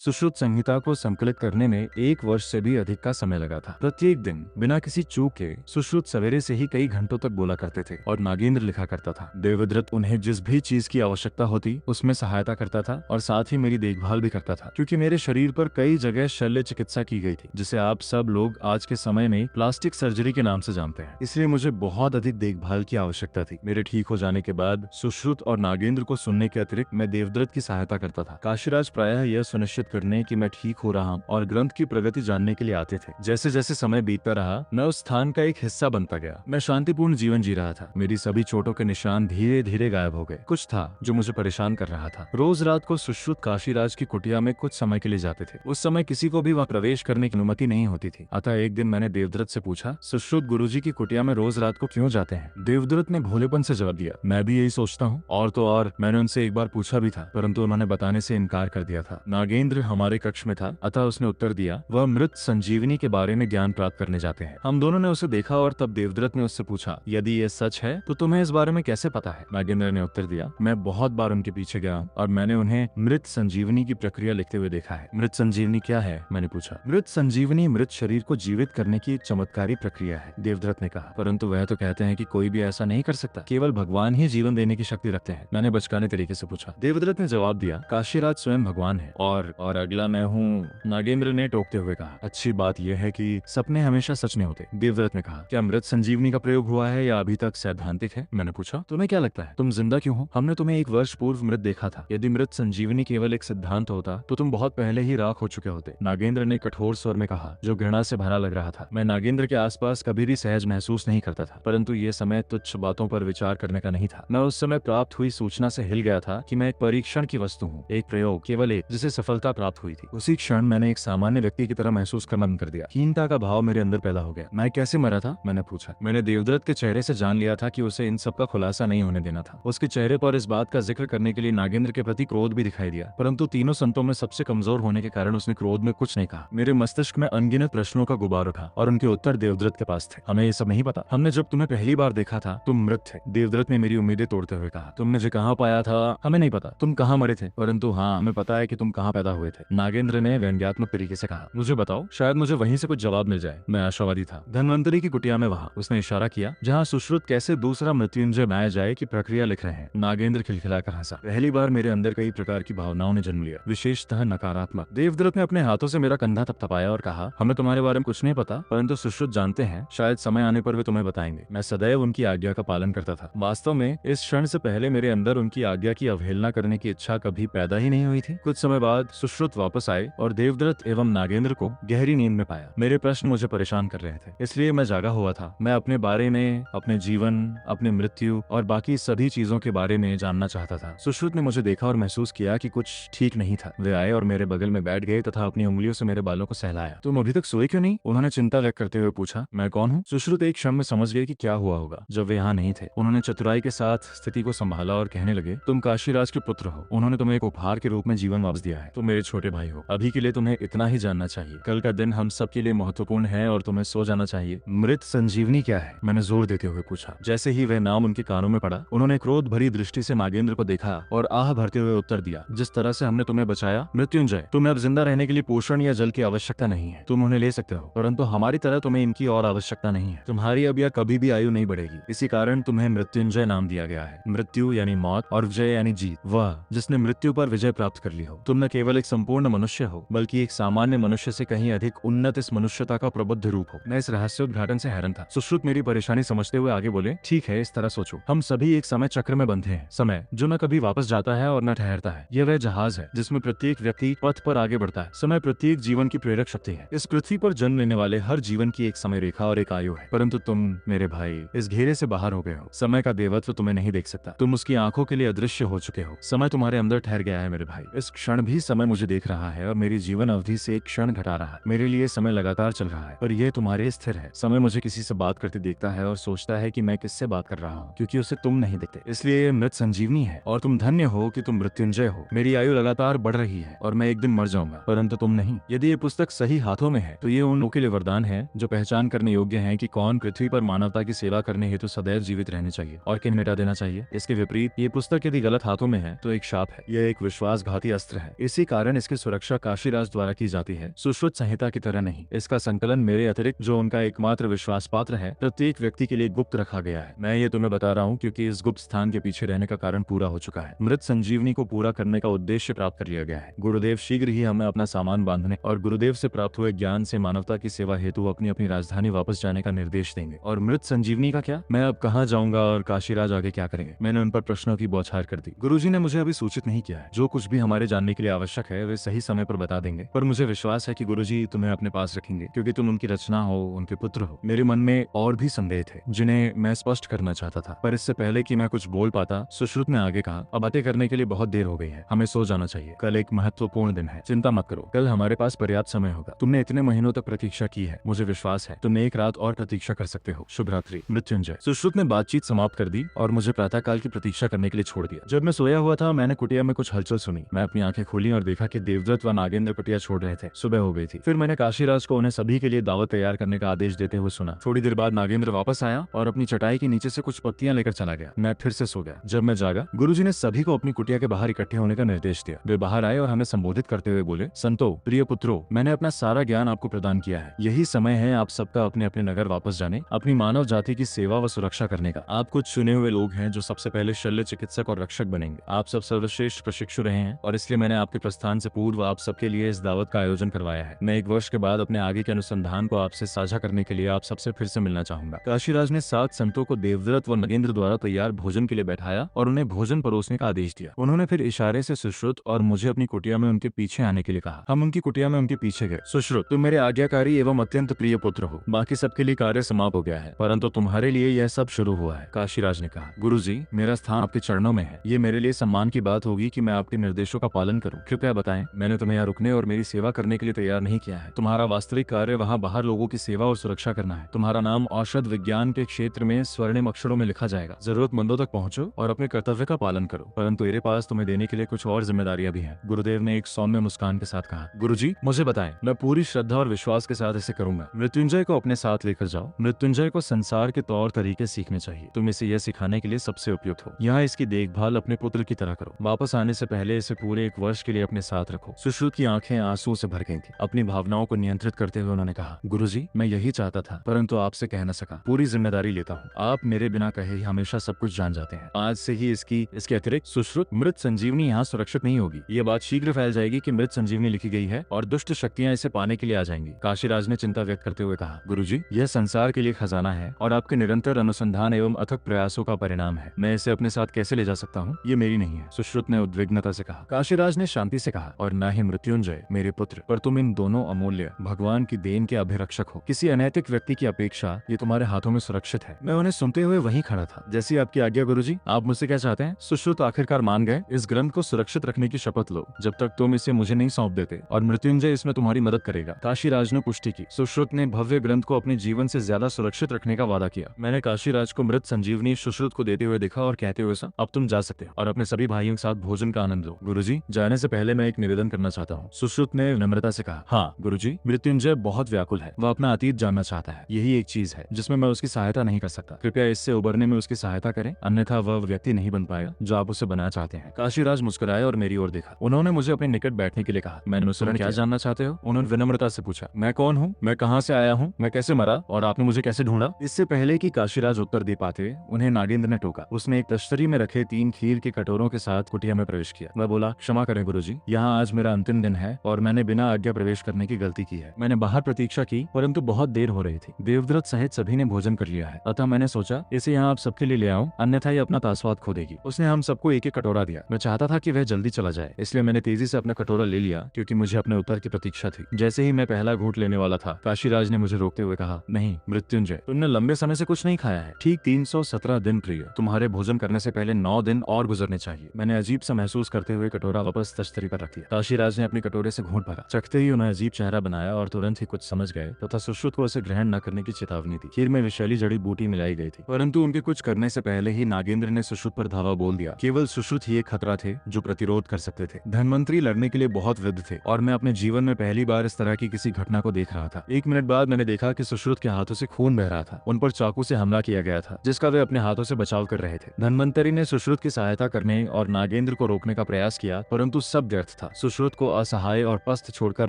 सुश्रुत संहिता को संकलित करने में 1 वर्ष से भी अधिक का समय लगा था। प्रत्येक दिन बिना किसी चूक के सुश्रुत सवेरे से ही कई घंटों तक बोला करते थे और नागेंद्र लिखा करता था। देवव्रत उन्हें जिस भी चीज की आवश्यकता होती उसमें सहायता करता था और साथ ही मेरी देखभाल भी करता था, क्योंकि मेरे शरीर पर कई जगह शल्य चिकित्सा की गई थी, जिसे आप सब लोग आज के समय में प्लास्टिक सर्जरी के नाम से जानते हैं। इसलिए मुझे बहुत अधिक देखभाल की आवश्यकता थी। मेरे ठीक हो जाने के बाद सुश्रुत और नागेंद्र को सुनने के अतिरिक्त मैं देवव्रत की सहायता करता था। काशीराज प्रायः यह सुनिश्चित करने कि मैं ठीक हो रहा हूं और ग्रंथ की प्रगति जानने के लिए आते थे। जैसे जैसे समय बीतता रहा, मैं उस स्थान का एक हिस्सा बनता गया। मैं शांतिपूर्ण जीवन जी रहा था। मेरी सभी चोटों के निशान धीरे धीरे गायब हो गए। कुछ था जो मुझे परेशान कर रहा था। रोज रात को सुश्रुत काशीराज की कुटिया में कुछ समय के लिए जाते थे। उस समय किसी को भी वहां प्रवेश करने की अनुमति नहीं होती थी। अतः एक दिन मैंने देवव्रत से पूछा, सुश्रुत गुरुजी की कुटिया में रोज रात को क्यों जाते हैं? देवव्रत ने भोलेपन से जवाब दिया, मैं भी यही सोचता हूँ। और तो और मैंने उनसे एक बार पूछा भी था, परंतु उन्होंने बताने से इनकार कर दिया था। नागेंद्र हमारे कक्ष में था, अतः उसने उत्तर दिया, वह मृत संजीवनी के बारे में ज्ञान प्राप्त करने जाते हैं। हम दोनों ने उसे देखा और तब देवव्रत ने उससे पूछा, यदि ये सच है तो तुम्हें इस बारे में कैसे पता है? नागेंद्र ने उत्तर दिया, मैं बहुत बार उनके पीछे गया और मैंने उन्हें मृत संजीवनी की प्रक्रिया लिखते हुए देखा है। मृत संजीवनी क्या है? मैंने पूछा। मृत संजीवनी मृत शरीर को जीवित करने की एक चमत्कारी प्रक्रिया है, देवव्रत ने कहा। परंतु वह तो कहते हैं कि कोई भी ऐसा नहीं कर सकता, केवल भगवान ही जीवन देने की शक्ति रखते हैं। मैंने बचकाने तरीके से पूछा। देवव्रत ने जवाब दिया, काशीराज स्वयं भगवान है और अगला मैं हूँ। नागेंद्र ने टोकते हुए कहा, अच्छी बात यह है कि सपने हमेशा सच नहीं होते। देवव्रत ने कहा, क्या मृत संजीवनी का प्रयोग हुआ है या अभी तक सैद्धांतिक है? मैंने पूछा। तुम्हें क्या लगता है, तुम जिंदा क्यों हो? हमने तुम्हें 1 वर्ष पूर्व मृत देखा था। यदि मृत संजीवनी केवल एक सिद्धांत होता तो तुम बहुत पहले ही राख हो चुके होते, नागेंद्र ने कठोर स्वर में कहा, जो घृणा से भरा लग रहा था। मैं नागेंद्र के आसपास कभी भी सहज महसूस नहीं करता था, परंतु ये समय तुच्छ बातों पर विचार करने का नहीं था। मैं उस समय प्राप्त हुई सूचना से हिल गया था कि मैं एक परीक्षण की वस्तु हूँ, एक प्रयोग, केवल एक, जिसे सफलता प्राप्त हुई थी। उसी क्षण मैंने एक सामान्य व्यक्ति की तरह महसूस करना बंद कर दिया। हीनता का भाव मेरे अंदर पैदा हो गया। मैं कैसे मरा था? मैंने पूछा। मैंने देवव्रत के चेहरे से जान लिया था कि उसे इन सब का खुलासा नहीं होने देना था। उसके चेहरे पर इस बात का जिक्र करने के लिए नागेंद्र के प्रति क्रोध भी दिखाई दिया, परंतु तीनों संतों में सबसे कमजोर होने के कारण उसने क्रोध में कुछ नहीं कहा। मेरे मस्तिष्क में अनगिनत प्रश्नों का गुबार उठा और उनके उत्तर देवव्रत के पास थे। हमें ये सब नहीं पता। हमने जब तुम्हें पहली बार देखा था तुम मृत थे। देवव्रत ने मेरी उम्मीदें तोड़ते हुए कहा, तुमने मुझे कहाँ पाया था? हमें नहीं पता तुम कहाँ मरे थे, परंतु हाँ, हमें पता है कि तुम कहाँ पैदा हुए थे। नागेंद्र ने व्यंग्यात्मक तरीके से कहा, मुझे बताओ, शायद मुझे वहीं से कुछ जवाब मिल जाए। मैं आशावादी था। धन्वंतरी की कुटिया में वहाँ, उसने इशारा किया, जहाँ सुश्रुत कैसे दूसरा मृत्युंजय बनाया जाए की प्रक्रिया लिख रहे हैं। नागेंद्र खिलखिलाकर हंसा। पहली बार मेरे अंदर कई प्रकार की भावनाओं ने जन्म लिया, विशेषतः नकारात्मक। देवव्रत ने अपने हाथों से मेरा कंधा थपथपाया और कहा, हमें तुम्हारे बारे में कुछ नहीं पता, परंतु सुश्रुत जानते हैं। शायद समय आने पर वे तुम्हें बताएंगे। मैं सदैव उनकी आज्ञा का पालन करता था। वास्तव में इस क्षण से पहले मेरे अंदर उनकी आज्ञा की अवहेलना करने की इच्छा कभी पैदा ही नहीं हुई थी। कुछ समय बाद सुश्रुत वापस आए और देवव्रत एवं नागेंद्र को गहरी नींद में पाया। मेरे प्रश्न मुझे परेशान कर रहे थे, इसलिए मैं जागा हुआ था। मैं अपने बारे में, अपने जीवन, अपने मृत्यु और बाकी सभी चीजों के बारे में जानना चाहता था। सुश्रुत ने मुझे देखा और महसूस किया कि कुछ ठीक नहीं था। वे आए और मेरे बगल में बैठ गए तथा अपनी उंगलियों से मेरे बालों को सहलाया। तुम अभी तक सोए क्यों नहीं? उन्होंने चिंता व्यक्त करते हुए पूछा। मैं कौन हूँ? सुश्रुत एक क्षण में समझ गए कि क्या हुआ होगा जब वे यहाँ नहीं थे। उन्होंने चतुराई के साथ स्थिति को संभाला और कहने लगे, तुम काशीराज के पुत्र हो। उन्होंने तुम्हें एक उपहार के रूप में जीवन वापस दिया है। तुम मेरे छोटे भाई हो। अभी के लिए तुम्हें इतना ही जानना चाहिए। कल का दिन हम सब के लिए महत्वपूर्ण है और तुम्हें सो जाना चाहिए। मृत संजीवनी क्या है? मैंने जोर देते हुए पूछा। जैसे ही वह नाम उनके कानों में पड़ा, उन्होंने क्रोध भरी दृष्टि से नागेंद्र को देखा और आह भरते हुए उत्तर दिया, जिस तरह से हमने तुम्हें बचाया मृत्युंजय, तुम्हें अब जिंदा रहने के लिए पोषण या जल की आवश्यकता नहीं है। तुम उन्हें ले सकते हो, परंतु हमारी तरह तुम्हें इनकी और आवश्यकता नहीं है। तुम्हारी अब या कभी भी आयु नहीं बढ़ेगी, इसी कारण तुम्हें मृत्युंजय नाम दिया गया है। मृत्यु यानी मौत और विजय यानी जीत, वह जिसने मृत्यु पर विजय प्राप्त कर ली हो। तुम न केवल एक संपूर्ण मनुष्य हो, बल्कि एक सामान्य मनुष्य से कहीं अधिक उन्नत इस मनुष्यता का प्रबुद्ध रूप हो। मैं इस रहस्योद्घाटन से हैरान था। सुश्रुत मेरी परेशानी समझते हुए आगे बोले, ठीक है, इस तरह सोचो, हम सभी एक समय चक्र में बंधे हैं। समय जो न कभी वापस जाता है और न ठहरता है। यह वह जहाज है जिसमें प्रत्येक व्यक्ति पथ पर आगे बढ़ता है। समय प्रत्येक जीवन की प्रेरक शक्ति है। इस पृथ्वी पर जन्म लेने वाले हर जीवन की एक समय रेखा और एक आयु है, परंतु तुम मेरे भाई इस घेरे से बाहर हो गए हो। समय का देवत्व तुम्हें नहीं देख सकता। तुम उसकी आंखों के लिए अदृश्य हो चुके हो। समय तुम्हारे अंदर ठहर गया है मेरे भाई। इस क्षण भी समय मुझे देख रहा है और मेरी जीवन अवधि से एक क्षण घटा रहा है। मेरे लिए समय लगातार चल रहा है, पर यह तुम्हारे स्थिर है। समय मुझे किसी से बात करते देखता है और सोचता है कि मैं किससे बात कर रहा हूँ, क्योंकि उसे तुम नहीं देखते। इसलिए ये मृत संजीवनी है और तुम धन्य हो कि तुम मृत्युंजय हो। मेरी आयु लगातार बढ़ रही है और मैं एक दिन मर जाऊंगा, परंतु तुम नहीं। यदि ये पुस्तक सही हाथों में है तो ये उन लोगों के लिए वरदान है जो पहचान करने योग्य हैं कि कौन पृथ्वी पर मानवता की सेवा करने हेतु सदैव जीवित रहने चाहिए और किन्हें मिटा देना चाहिए। इसके विपरीत ये पुस्तक यदि गलत हाथों में है तो एक शाप है। यह एक विश्वासघाती अस्त्र है। इसी कारण कारण इसकी सुरक्षा काशीराज द्वारा की जाती है, सुश्रुत संहिता की तरह नहीं। इसका संकलन मेरे अतिरिक्त जो उनका एकमात्र विश्वास पात्र है प्रत्येक व्यक्ति के लिए गुप्त रखा गया है। मैं ये तुम्हें बता रहा हूँ क्योंकि इस गुप्त स्थान के पीछे रहने का कारण पूरा हो चुका है। मृत संजीवनी को पूरा करने का उद्देश्य प्राप्त कर लिया गया है। गुरुदेव शीघ्र ही हमें अपना सामान बांधने और गुरुदेव से प्राप्त हुए ज्ञान से मानवता की सेवा हेतु अपनी अपनी राजधानी वापस जाने का निर्देश देंगे। और मृत संजीवनी का क्या? मैं अब कहाँ जाऊंगा और काशीराज आगे क्या करेंगे? मैंने उन पर प्रश्नों की बौछार कर दी। गुरुजी ने मुझे अभी सूचित नहीं किया है। जो कुछ भी हमारे जानने के लिए आवश्यक है वे सही समय पर बता देंगे, पर मुझे विश्वास है कि गुरुजी तुम्हें अपने पास रखेंगे क्योंकि तुम उनकी रचना हो, उनके पुत्र हो। मेरे मन में और भी संदेह थे जिन्हें मैं स्पष्ट करना चाहता था, पर इससे पहले कि मैं कुछ बोल पाता सुश्रुत ने आगे कहा, अब बातें करने के लिए बहुत देर हो गई है, हमें सो जाना चाहिए। कल एक महत्वपूर्ण दिन है, चिंता मत करो, कल हमारे पास पर्याप्त समय होगा। तुमने इतने महीनों तक प्रतीक्षा की है, मुझे विश्वास है तुम एक रात और प्रतीक्षा कर सकते हो। शुभ रात्रि मृत्युंजय। सुश्रुत ने बातचीत समाप्त कर दी और मुझे प्रातःकाल की प्रतीक्षा करने के लिए छोड़ दिया। जब मैं सोया हुआ था मैंने कुटिया में कुछ हलचल सुनी। मैं अपनी आंखें खोली और देखा कि देवदत्त व नागेंद्र कुटिया छोड़ रहे थे। सुबह हो गई थी। फिर मैंने काशीराज को उन्हें सभी के लिए दावत तैयार करने का आदेश देते हुए सुना। थोड़ी देर बाद नागेंद्र वापस आया और अपनी चटाई के नीचे से कुछ पत्तियां लेकर चला गया। मैं फिर से सो गया। जब मैं जागा गुरुजी ने सभी को अपनी कुटिया के बाहर इकट्ठे होने का निर्देश दिया। वे बाहर आए और हमें संबोधित करते हुए बोले, संतो, प्रिय पुत्रो, मैंने अपना सारा ज्ञान आपको प्रदान किया है। यही समय है आप सबका अपने अपने नगर वापस जाने, अपनी मानव जाति की सेवा व सुरक्षा करने का। आप कुछ चुने हुए लोग हैं जो सबसे पहले शल्य चिकित्सक और रक्षक बनेंगे। आप सब सर्वश्रेष्ठ प्रशिक्षु रहे हैं और इसलिए मैंने आपके प्रस्थान से पूर्व आप सबके लिए इस दावत का आयोजन करवाया है। मैं 1 वर्ष के बाद अपने आगे के अनुसंधान को आपसे साझा करने के लिए आप सबसे फिर से मिलना चाहूंगा। काशीराज ने 7 संतों को देवदत्त व नगेंद्र द्वारा तैयार भोजन के लिए बैठाया और उन्हें भोजन परोसने का आदेश दिया। उन्होंने फिर इशारे से सुश्रुत और मुझे अपनी कुटिया में उनके पीछे आने के लिए कहा। हम उनकी कुटिया में उनके पीछे गए। सुश्रुत, तुम मेरे आज्ञाकारी एवं अत्यंत प्रिय पुत्र हो। बाकी सबके लिए कार्य समाप्त हो गया है, परंतु तुम्हारे लिए यह सब शुरू हुआ है। काशीराज ने कहा, गुरुजी, मेरा स्थान आपके चरणों में है। ये मेरे लिए सम्मान की बात होगी कि मैं आपके निर्देशों का पालन करूं। कृपया बताएं, मैंने तुम्हें यहाँ रुकने और मेरी सेवा करने के लिए तैयार नहीं किया है। तुम्हारा वास्तविक कार्य वहाँ बाहर लोगों की सेवा और सुरक्षा करना है। तुम्हारा नाम औषध विज्ञान के क्षेत्र में स्वर्णिम अक्षरों में लिखा जाएगा। जरूरतमंदों तक पहुंचो और अपने कर्तव्य का पालन करो, परंतु मेरे पास तुम्हें देने के लिए कुछ और जिम्मेदारियां भी हैं। गुरुदेव ने एक सौम्य मुस्कान के साथ कहा, गुरुजी, मुझे बताएं, मैं पूरी श्रद्धा और विश्वास के साथ इसे करूंगा। मृत्युंजय को अपने साथ लेकर जाओ। मृत्युंजय को संसार के तौर तरीके सीखने चाहिए। तुम इसे यह सिखाने के लिए सबसे उपयुक्त हो। यहाँ इसकी देखभाल अपने पुत्र की तरह करो। वापस आने से पहले इसे पूरे 1 वर्ष के लिए अपने साथ रखो। सुश्रुत की आंखें आंसू से भर गई थी। अपनी भावनाओं को नियंत्रित करते हुए उन्होंने कहा, गुरुजी, मैं यही चाहता था, परंतु आपसे कह न सका। पूरी जिम्मेदारी लेता हूँ। आप मेरे बिना कहे ही हमेशा सब कुछ जान जाते हैं। आज से ही इसके अतिरिक्त सुश्रुत, मृत संजीवनी यहाँ सुरक्षित नहीं होगी। ये बात शीघ्र फैल जाएगी कि मृत संजीवनी लिखी गई है और दुष्ट शक्तियाँ इसे पाने के लिए आ जाएंगी। काशीराज ने चिंता व्यक्त करते हुए कहा, गुरुजी, यह संसार के लिए खजाना है और आपके निरंतर अनुसंधान एवं अथक प्रयासों का परिणाम है। मैं इसे अपने साथ कैसे ले जा सकता हूँ? ये मेरी नहीं है। सुश्रुत ने उद्विग्नता से कहा। काशीराज ने शांति से कहा, और न ही मृत्युंजय मेरे पुत्र, पर तुम इन दोनों अमूल्य भगवान की देन के अभिरक्षक हो। किसी अनैतिक व्यक्ति की अपेक्षा ये तुम्हारे हाथों में सुरक्षित है। मैं उन्हें सुनते हुए वहीं खड़ा था। जैसी आपकी आज्ञा गुरुजी। आप मुझसे क्या चाहते हैं? सुश्रुत आखिरकार मान गए। इस ग्रंथ को सुरक्षित रखने की शपथ लो जब तक तुम इसे मुझे नहीं सौंप देते, और मृत्युंजय इसमें तुम्हारी मदद करेगा। काशीराज ने पुष्टि की। सुश्रुत ने भव्य ग्रंथ को अपने जीवन से ज्यादा सुरक्षित रखने का वादा किया। मैंने काशीराज को मृत संजीवनी सुश्रुत को देते हुए देखा और कहते हुए अब तुम जा सकते हो और अपने सभी भाइयों के साथ भोजन का आनंद लो। गुरुजी, जाने से पहले मैं एक निवेदन करना चाहता हूँ। सुश्रुत ने विनम्रता से कहा। हाँ गुरुजी। मृत्युंजय बहुत व्याकुल है। वह अपना अतीत जानना चाहता है। यही एक चीज है जिसमें मैं उसकी सहायता नहीं कर सकता। कृपया इससे उबरने में उसकी सहायता करें, अन्यथा वह व्यक्ति नहीं बन पाएगा जो आप उसे बनाना चाहते हैं। काशीराज मुस्कुराए और मेरी ओर देखा। उन्होंने मुझे अपने निकट बैठने के लिए कहा। मैंने अनुसरण क्या जानना चाहते हो? उन्होंने विनम्रता से पूछा। मैं कौन हूँ, मैं कहाँ से आया हूँ, मैं कैसे मरा और आपने मुझे कैसे ढूंढा? इससे पहले कि काशीराज उत्तर दे पाते उन्हें नागेंद्र ने टोका। उसने एक तश्तरी में रखे 3 खीर के कटोरों के साथ कुटिया में प्रवेश किया। वह बोला, क्षमा करें गुरुजी, यहाँ आज मेरा अंतिम दिन है और मैंने बिना आज्ञा प्रवेश करने की गलती की है। मैंने बाहर प्रतीक्षा की परंतु बहुत देर हो रही थी। देवदत्त सहित सभी ने भोजन कर लिया है, अतः मैंने सोचा इसे यहाँ आप सबके लिए ले आऊं, अन्यथा ये अपना तास्वाद खो देगी। उसने हम सबको एक एक कटोरा दिया। मैं चाहता था कि वह जल्दी चला जाए, इसलिए मैंने तेजी से अपना कटोरा ले लिया क्योंकि मुझे अपने उत्तर की प्रतीक्षा थी। जैसे ही मैं पहला घूंट लेने वाला था, काशीराज ने मुझे रोकते हुए कहा, नहीं मृत्युंजय, तुमने लंबे समय से कुछ नहीं खाया है। ठीक 317 दिन प्रिय, तुम्हारे भोजन करने से पहले 9 दिन और गुजरने चाहिए। मैंने अजीब सा महसूस करते हुए कटोरा वापस तश्तरी पर रख दिया। काशीराज ने अपने कटोरे से घूंट भरा। चखते ही उन्हें अजीब चेहरा बनाया और तुरंत ही कुछ समझ गए तथा सुश्रुत को उसे ग्रहण न करने की चेतावनी दी। खीर में विषैली जड़ी बूटी मिलाई गई थी, परंतु उनके कुछ करने से पहले ही नागेंद्र ने सुश्रुत पर धावा बोल दिया। केवल सुश्रुत ही एक खतरा थे जो प्रतिरोध कर सकते थे। धनवंतरी लड़ने के लिए बहुत वृद्ध थे और मैं अपने जीवन में पहली बार इस तरह की किसी घटना को देख रहा था। 1 मिनट बाद मैंने देखा कि सुश्रुत के हाथों से खून बह रहा था। उन पर चाकू से हमला किया गया था जिसका वे अपने हाथों से बचाव कर रहे थे। धनवंतरी ने सुश्रुत की सहायता करने और नागेंद्र को रोकने का प्रयास किया, परंतु सब व्यर्थ था। सुश्रुत को असहाय और पस्त छोड़कर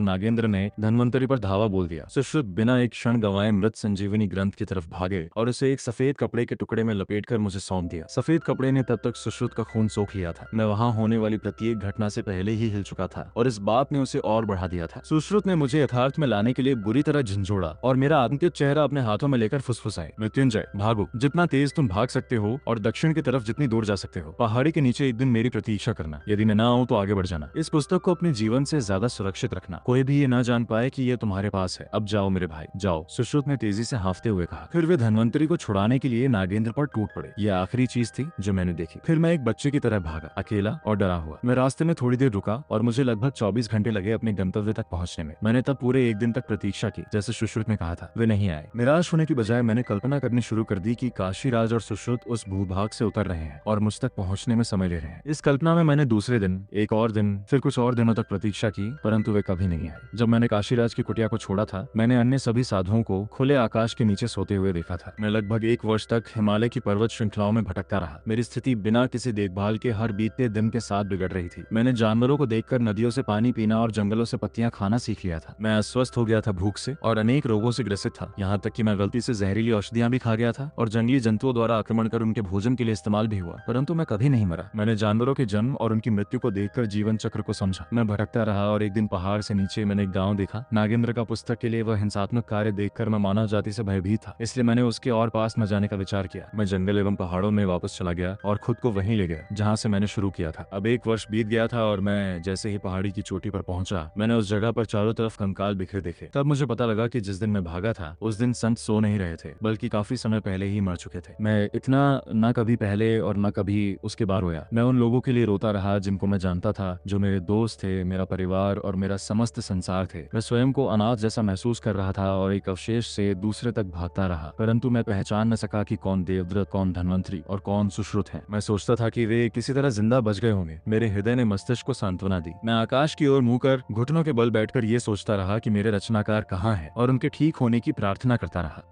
नागेंद्र ने धन्वंतरी पर धावा बोल दिया। सुश्रुत बिना एक क्षण गंवाए मृत संजीवनी ग्रंथ की तरफ भागे और उसे एक सफेद कपड़े के टुकड़े में लपेटकर मुझे सौंप दिया। सफेद कपड़े ने तब तक सुश्रुत का खून सोख लिया था। मैं वहां होने वाली प्रत्येक घटना से पहले ही हिल चुका था और इस बात ने उसे और बढ़ा दिया था। सुश्रुत ने मुझे यथार्थ में लाने के लिए बुरी तरह झंझोड़ा और मेरा आतंकित चेहरा अपने हाथों में लेकर फुसफुसाए, मृत्युंजय भागो, जितना तेज तुम भाग सकते हो और दक्षिण की तरफ जितनी दूर जा सकते हो। पहाड़ी के नीचे एक दिन मेरी प्रतीक्षा करना। यदि मैं ना आऊं तो आगे बढ़ जाना। इस पुस्तक को अपने जीवन से ज्यादा सुरक्षित रखना। कोई भी ये ना जान पाए कि ये तुम्हारे पास है। अब जाओ मेरे भाई, जाओ, सुश्रुत ने तेजी से हाँफते हुए कहा। फिर वे धन्वंतरी को छुड़ाने के लिए नागेंद्र पर टूट पड़े। यह आखिरी चीज थी जो मैंने देखी। फिर मैं एक बच्चे की तरह भागा, अकेला और डरा हुआ। मैं रास्ते में थोड़ी देर रुका और मुझे लगभग 24 घंटे लगे अपने गंतव्य तक पहुंचने में। मैंने तब पूरे एक दिन तक प्रतीक्षा की, जैसे सुश्रुत ने कहा था। वे नहीं आए। निराश होने की बजाय मैंने कल्पना करनी शुरू कर दी कि काशीराज और सुश्रुत उस भूभाग से उतर रहे हैं और मुझ तक पहुंचने में समय ले रहे हैं। इस कल्पना में मैंने दूसरे दिन, एक और दिन, फिर कुछ और दिनों तक प्रतीक्षा की, परंतु वे कभी नहीं आए। जब मैंने काशीराज की कुटिया को छोड़ा था, मैंने अन्य सभी साधुओं को खुले आकाश के नीचे सोते हुए देखा था। मैं लगभग एक वर्ष तक हिमालय की पर्वत श्रृंखलाओं में भटकता रहा। मेरी स्थिति बिना किसी देखभाल के हर बीतते दिन के साथ बिगड़ रही थी। मैंने जानवरों को देखकर नदियों से पानी पीना और जंगलों से पत्तियां खाना सीख लिया था। मैं अस्वस्थ हो गया था भूख से और अनेक रोगों से ग्रसित था। यहाँ तक कि मैं गलती से जहरीली औषधियां भी खा गया था और जंगली जंतुओं द्वारा आक्रमण कर उनके भोजन के लिए इस्तेमाल भी हुआ, परंतु मैं कभी नहीं मरा। मैंने जानवरों के जन्म और उनकी मृत्यु को देखकर जीवन चक्र को समझा। मैं भटकता रहा और एक दिन पहाड़ से नीचे मैंने एक गाँव देखा। नागेंद्र का पुस्तक के लिए वह हिंसात्मक कार्य देखकर मैं मानव जाति से भयभीत था, इसलिए मैंने उसके और पास न जाने का विचार किया। मैं जंगल एवं पहाड़ों में वापस चला गया और खुद को वहीं ले गया जहाँ से मैंने शुरू किया था। अब एक वर्ष बीत गया था और मैं जैसे ही पहाड़ी की चोटी पर पहुंचा, मैंने उस जगह पर चारों तरफ कंकाल बिखरे देखे। तब मुझे पता लगा कि जिस दिन मैं भागा था, उस दिन संत सो नहीं रहे थे, बल्कि काफी समय पहले ही मर चुके थे। मैं इतना न कभी पहले और न कभी उसके बाद रोया। मैं उन लोगों के लिए रोता रहा जिनको मैं जानता था, जो मेरे दोस्त थे, मेरा परिवार और मेरा समस्त संसार थे। मैं स्वयं को अनाथ जैसा महसूस कर रहा था और एक अवशेष से दूसरे तक भागता रहा, परंतु मैं पहचान न सका कि कौन देवव्रत, कौन धन्वंतरी और कौन सुश्रुत है। मैं सोचता था कि वे किसी तरह जिंदा बच गए होंगे। मेरे हृदय ने मस्तिष्क को सांत्वना दी। मैं आकाश की ओर मुंह कर घुटनों के बल बैठकर ये सोचता रहा कि मेरे रचनाकार कहाँ हैं और उनके ठीक होने की प्रार्थना करता रहा।